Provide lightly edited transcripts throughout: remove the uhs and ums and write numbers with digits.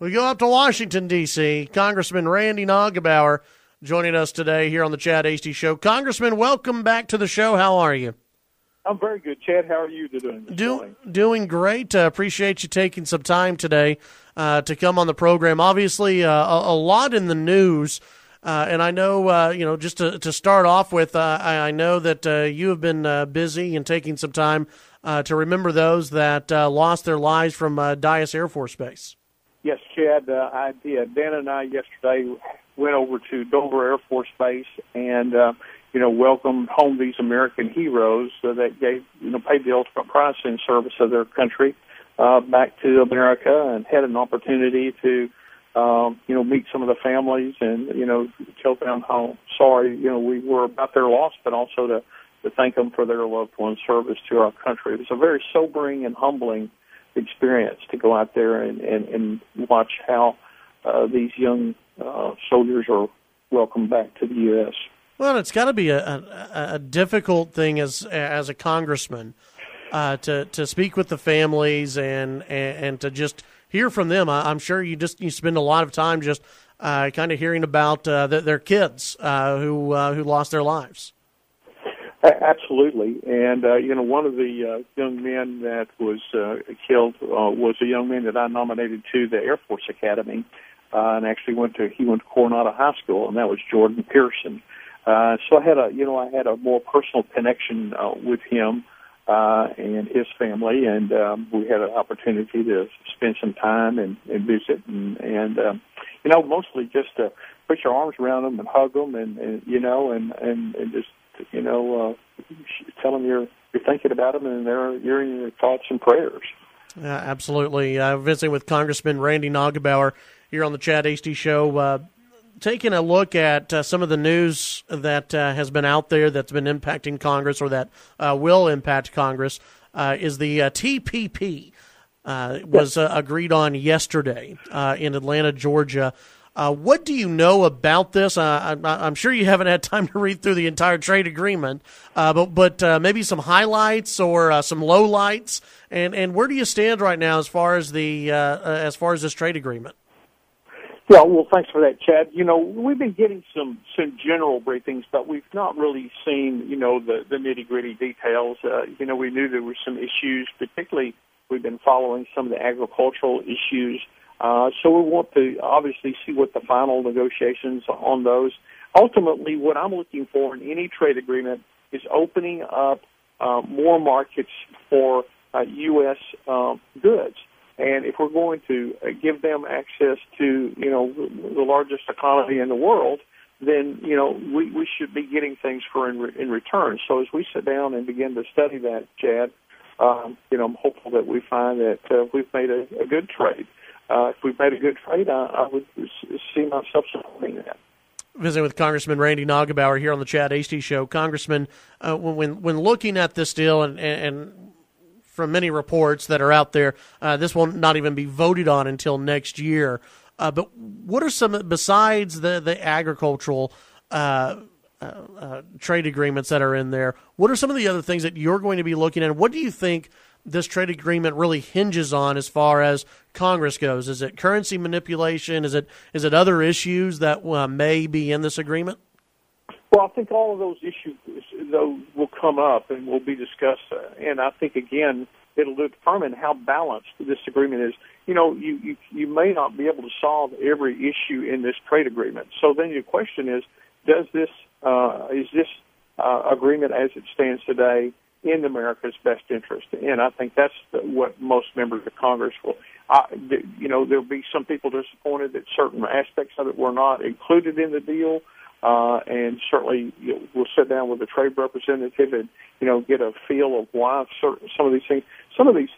We go up to Washington, D.C. Congressman Randy Neugebauer joining us today here on the Chad Hasty Show. Congressman, welcome back to the show. How are you? I'm very good, Chad. How are you doing this morning? Doing great. Appreciate you taking some time today to come on the program. Obviously, a lot in the news, and I know, just to start off with, I know that you have been busy and taking some time to remember those that lost their lives from Dyess Air Force Base. Yes, Chad, I did. Dan and I yesterday went over to Dover Air Force Base and, welcomed home these American heroes that gave, paid the ultimate price in service of their country back to America, and had an opportunity to, meet some of the families and, tell them how sorry, we were about their loss, but also to thank them for their loved one's service to our country. It was a very sobering and humbling experience to go out there and watch how these young soldiers are welcomed back to the U.S. Well, it's got to be a difficult thing as a congressman to speak with the families and to just hear from them. I'm sure you spend a lot of time just kind of hearing about their kids who lost their lives. Absolutely, and one of the young men that was killed was a young man that I nominated to the Air Force Academy, and actually went to Coronado High School, and that was Jordan Pearson. So I had a more personal connection with him and his family, and we had an opportunity to spend some time and visit, and mostly just to put your arms around them and hug them, and just tell them you're thinking about them and you're in your thoughts and prayers. Absolutely. Visiting with Congressman Randy Neugebauer here on the Chad Hasty Show, taking a look at some of the news that has been out there that's been impacting Congress, or that will impact Congress, is the TPP was agreed on yesterday in Atlanta, Georgia. What do you know about this? I'm sure you haven't had time to read through the entire trade agreement, but maybe some highlights or some lowlights, and where do you stand right now as far as this trade agreement? Yeah, well, thanks for that, Chad. We've been getting some general briefings, but we've not really seen the nitty-gritty details. We knew there were some issues, particularly we've been following some of the agricultural issues. So we want to obviously see what the final negotiations on those. Ultimately, what I'm looking for in any trade agreement is opening up more markets for U.S. goods. And if we're going to give them access to, the largest economy in the world, then, we should be getting things in return. So as we sit down and begin to study that, Chad, I'm hopeful that we find that we've made a good trade. If we've made a good trade, I would see myself supporting that. Visiting with Congressman Randy Neugebauer here on the Chad Hasty Show. Congressman, when looking at this deal, and from many reports that are out there, this will not even be voted on until next year. But what are some, besides the agricultural trade agreements that are in there, what are some of the other things that you're going to be looking at? What do you think this trade agreement really hinges on as far as Congress goes? Is it currency manipulation? Is it other issues that may be in this agreement? Well, I think all of those issues will come up and will be discussed. And I think, again, it'll determine how balanced this agreement is. You may not be able to solve every issue in this trade agreement. So then your question is this agreement as it stands today in America's best interest? And I think that's what most members of Congress will. There'll be some people disappointed that certain aspects of it were not included in the deal. And certainly we'll sit down with the trade representative and, get a feel of why some of these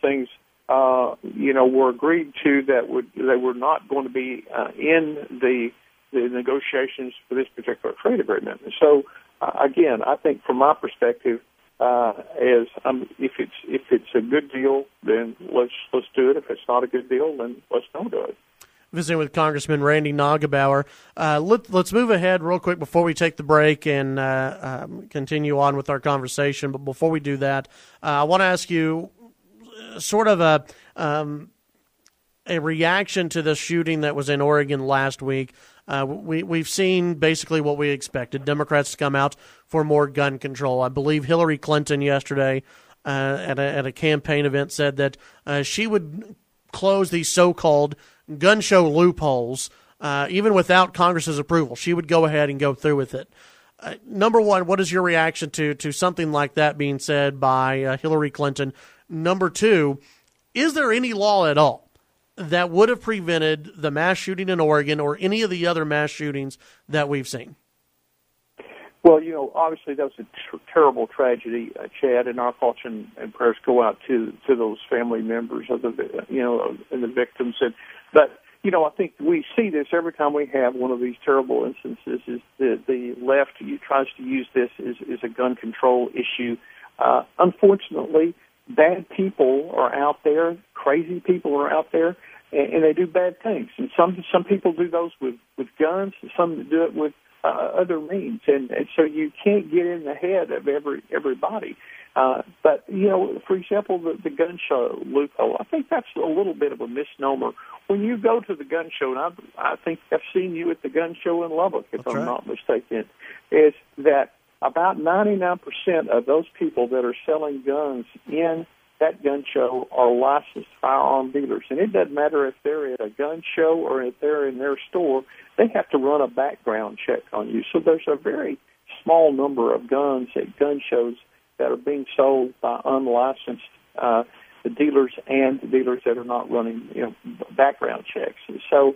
things, were agreed to they were not going to be in the negotiations for this particular trade agreement. And so, again, I think from my perspective, if it's a good deal, then let's do it. If it's not a good deal, then let's don't do it. Visiting with Congressman Randy Neugebauer. Let's move ahead real quick before we take the break and continue on with our conversation. But before we do that, I want to ask you sort of a a reaction to the shooting that was in Oregon last week. We've seen basically what we expected. Democrats to come out for more gun control. I believe Hillary Clinton yesterday at a campaign event said that she would close these so-called gun show loopholes even without Congress's approval. She would go ahead and go through with it. Number one, what is your reaction to something like that being said by Hillary Clinton? Number two, is there any law at all that would have prevented the mass shooting in Oregon or any of the other mass shootings that we've seen? Well, obviously that was a terrible tragedy, Chad, and our thoughts and prayers go out to those family members of and the victims. But I think we see this every time we have one of these terrible instances. Is the left tries to use this as a gun control issue. Unfortunately, bad people are out there, crazy people are out there, and they do bad things. And some people do those with guns, and some do it with other means, and so you can't get in the head of everybody. But for example, the gun show loophole, I think that's a little bit of a misnomer. When you go to the gun show, and I think I've seen you at the gun show in Lubbock, if I'm not mistaken, is that about 99% of those people that are selling guns in that gun show are licensed firearm dealers. And it doesn't matter if they're at a gun show or if they're in their store, they have to run a background check on you. So there's a very small number of guns at gun shows that are being sold by unlicensed dealers and dealers that are not running background checks. And so,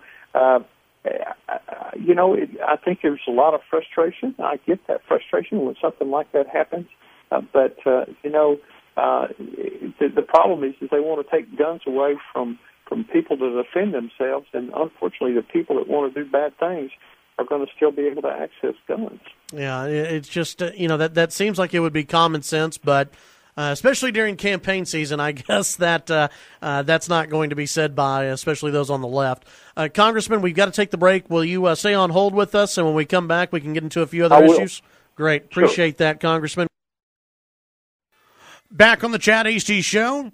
I think there's a lot of frustration. I get that frustration when something like that happens. But the problem is they want to take guns away from people to defend themselves, and unfortunately the people that want to do bad things are going to still be able to access guns. Yeah, it's just, that seems like it would be common sense, but especially during campaign season, I guess that's not going to be said by especially those on the left. Congressman, we've got to take the break. Will you stay on hold with us, and when we come back, we can get into a few other issues? Great. Appreciate that, Congressman. Back on the Chad Hasty Show.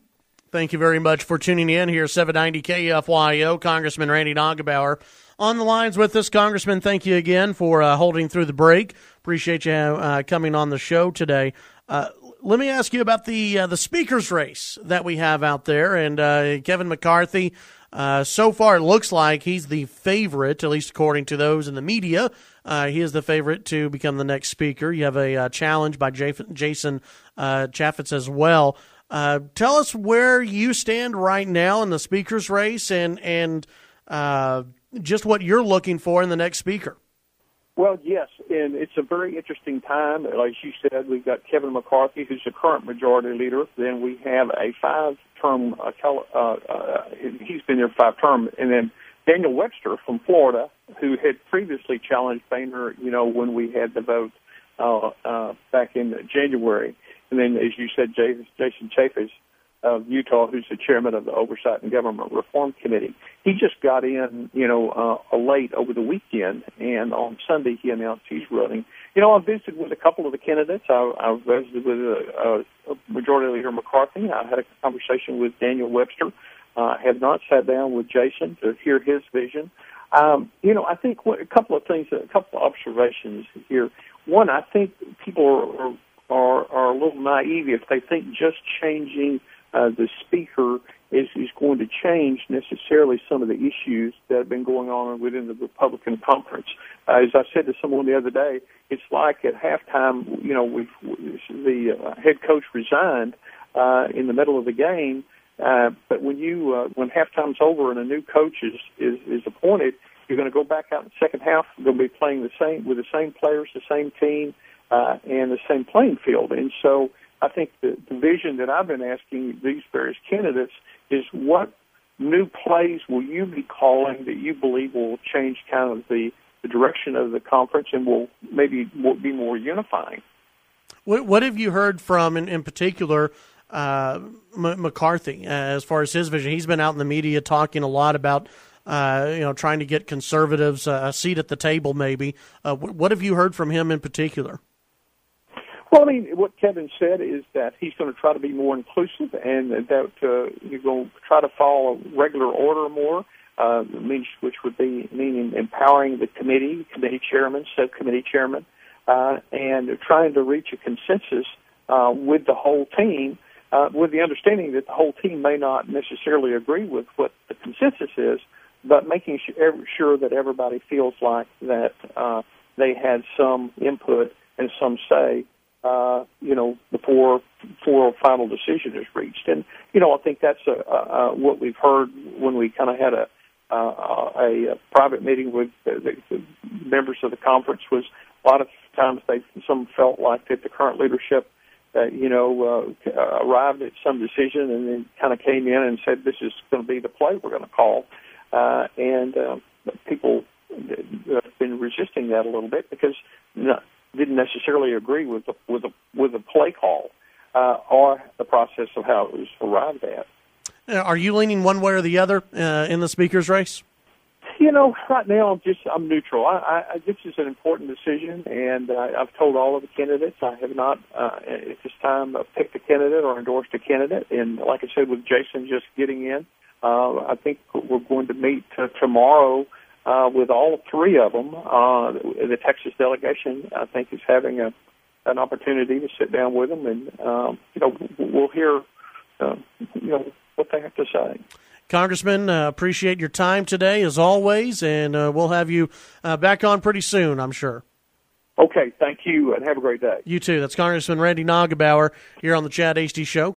Thank you very much for tuning in here, 790 KFYO. Congressman Randy Neugebauer on the lines with us. Congressman, thank you again for holding through the break. Appreciate you coming on the show today. Let me ask you about the speaker's race that we have out there. And Kevin McCarthy, so far it looks like he's the favorite, at least according to those in the media. He is the favorite to become the next speaker. You have a challenge by Jason Chaffetz as well. Tell us where you stand right now in the speaker's race and just what you're looking for in the next speaker. Well, yes, and it's a very interesting time. Like you said, we've got Kevin McCarthy, who's the current majority leader. Then we have a five-term, he's been there 5 terms, and then Daniel Webster from Florida, who had previously challenged Boehner, when we had the vote back in January. And then, as you said, Jason Chaffetz of Utah, who's the chairman of the Oversight and Government Reform Committee. He just got in, late over the weekend, and on Sunday he announced he's running. I visited with a couple of the candidates. I visited with Majority Leader McCarthy. I had a conversation with Daniel Webster. I have not sat down with Jason to hear his vision. I think a couple of things, a couple of observations here. One, I think people are a little naive if they think just changing the speaker is going to change necessarily some of the issues that have been going on within the Republican conference. As I said to someone the other day, it's like at halftime, the head coach resigned in the middle of the game, but when halftime's over and a new coach is appointed, you're going to go back out in the second half. You're going to be playing with the same players, the same team, and the same playing field. And so I think the vision that I've been asking these various candidates is what new plays will you be calling that you believe will change kind of the direction of the conference and will maybe be more unifying? What have you heard from, in particular, McCarthy, as far as his vision? He's been out in the media talking a lot about trying to get conservatives a seat at the table maybe. What have you heard from him in particular? Well, I mean, what Kevin said is that he's going to try to be more inclusive and that you're going to try to follow regular order more, which would be meaning empowering the committee chairman, subcommittee chairman, and trying to reach a consensus with the whole team, with the understanding that the whole team may not necessarily agree with what the consensus is, but making sure that everybody feels like that they had some input and some say, before a final decision is reached. And, I think that's what we've heard when we kind of had a private meeting with the members of the conference was a lot of times some felt like that the current leadership, arrived at some decision and then kind of came in and said, this is going to be the play we're going to call. And people have been resisting that a little bit because didn't necessarily agree with the play call or the process of how it was arrived at. Are you leaning one way or the other in the speaker's race? Right now I'm neutral. This is an important decision, and I've told all of the candidates I have not at this time picked a candidate or endorsed a candidate. And like I said, with Jason just getting in, I think we're going to meet tomorrow with all three of them. The Texas delegation, I think, is having an opportunity to sit down with them, and we'll hear what they have to say. Congressman, appreciate your time today, as always, and we'll have you back on pretty soon, I'm sure. Okay, thank you, and have a great day. You too. That's Congressman Randy Neugebauer here on the Chad Hasty Show.